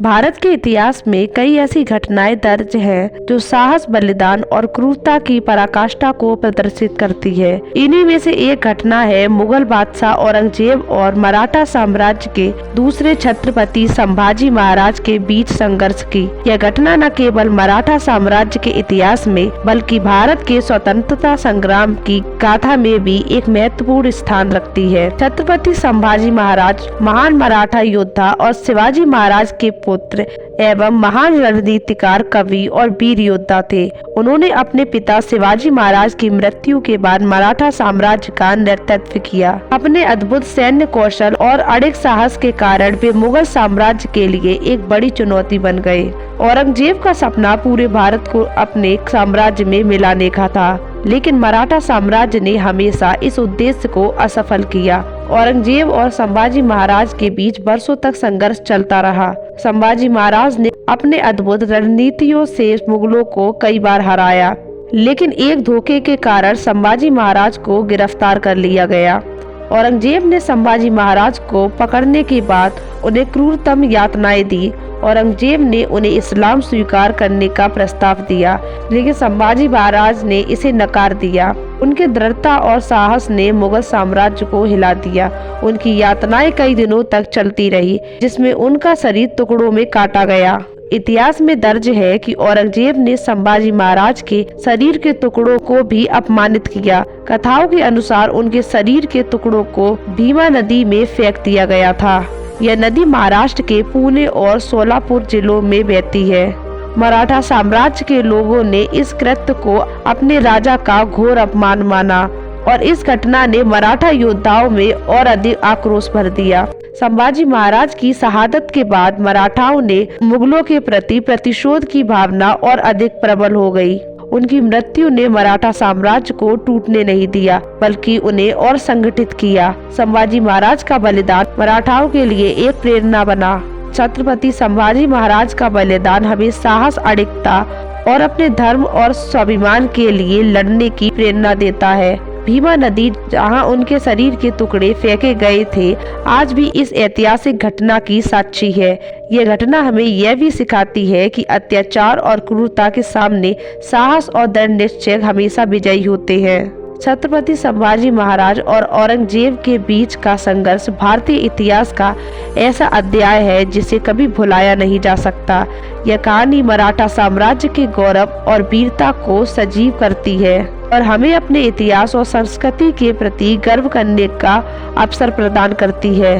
भारत के इतिहास में कई ऐसी घटनाएं दर्ज हैं जो साहस, बलिदान और क्रूरता की पराकाष्ठा को प्रदर्शित करती है। इन्हीं में से एक घटना है मुगल बादशाह औरंगजेब और मराठा साम्राज्य के दूसरे छत्रपति संभाजी महाराज के बीच संघर्ष की। यह घटना न केवल मराठा साम्राज्य के इतिहास में बल्कि भारत के स्वतंत्रता संग्राम की गाथा में भी एक महत्वपूर्ण स्थान रखती है। छत्रपति संभाजी महाराज महान मराठा योद्धा और शिवाजी महाराज के पुत्र एवं महान रणनीतिकार, कवि और वीर योद्धा थे। उन्होंने अपने पिता शिवाजी महाराज की मृत्यु के बाद मराठा साम्राज्य का नेतृत्व किया। अपने अद्भुत सैन्य कौशल और अड़िग साहस के कारण वे मुगल साम्राज्य के लिए एक बड़ी चुनौती बन गए। औरंगजेब का सपना पूरे भारत को अपने साम्राज्य में मिलाने का था, लेकिन मराठा साम्राज्य ने हमेशा इस उद्देश्य को असफल किया। औरंगजेब और संभाजी महाराज के बीच वर्षों तक संघर्ष चलता रहा। संभाजी महाराज ने अपने अद्भुत रणनीतियों से मुगलों को कई बार हराया, लेकिन एक धोखे के कारण संभाजी महाराज को गिरफ्तार कर लिया गया। औरंगजेब ने संभाजी महाराज को पकड़ने के बाद उन्हें क्रूरतम यातनाएं दी। औरंगजेब ने उन्हें इस्लाम स्वीकार करने का प्रस्ताव दिया, लेकिन संभाजी महाराज ने इसे नकार दिया। उनके दृढ़ता और साहस ने मुगल साम्राज्य को हिला दिया। उनकी यातनाएं कई दिनों तक चलती रही, जिसमें उनका शरीर टुकड़ों में काटा गया। इतिहास में दर्ज है कि औरंगजेब ने संभाजी महाराज के शरीर के टुकड़ों को भी अपमानित किया। कथाओं के अनुसार उनके शरीर के टुकड़ों को भीमा नदी में फेंक दिया गया था। यह नदी महाराष्ट्र के पुणे और सोलापुर जिलों में बहती है। मराठा साम्राज्य के लोगों ने इस कृत्य को अपने राजा का घोर अपमान माना और इस घटना ने मराठा योद्धाओं में और अधिक आक्रोश भर दिया। संभाजी महाराज की शहादत के बाद मराठाओं ने मुगलों के प्रति प्रतिशोध की भावना और अधिक प्रबल हो गई। उनकी मृत्यु ने मराठा साम्राज्य को टूटने नहीं दिया, बल्कि उन्हें और संगठित किया। संभाजी महाराज का बलिदान मराठाओं के लिए एक प्रेरणा बना। छत्रपति संभाजी महाराज का बलिदान हमें साहस, अडिगता और अपने धर्म और स्वाभिमान के लिए लड़ने की प्रेरणा देता है। भीमा नदी, जहां उनके शरीर के टुकड़े फेंके गए थे, आज भी इस ऐतिहासिक घटना की साक्षी है। यह घटना हमें यह भी सिखाती है कि अत्याचार और क्रूरता के सामने साहस और दृढ़ निश्चय हमेशा विजयी होते हैं। छत्रपति संभाजी महाराज और औरंगजेब के बीच का संघर्ष भारतीय इतिहास का ऐसा अध्याय है जिसे कभी भुलाया नहीं जा सकता। यह कहानी मराठा साम्राज्य के गौरव और वीरता को सजीव करती है और हमें अपने इतिहास और संस्कृति के प्रति गर्व करने का अवसर प्रदान करती है।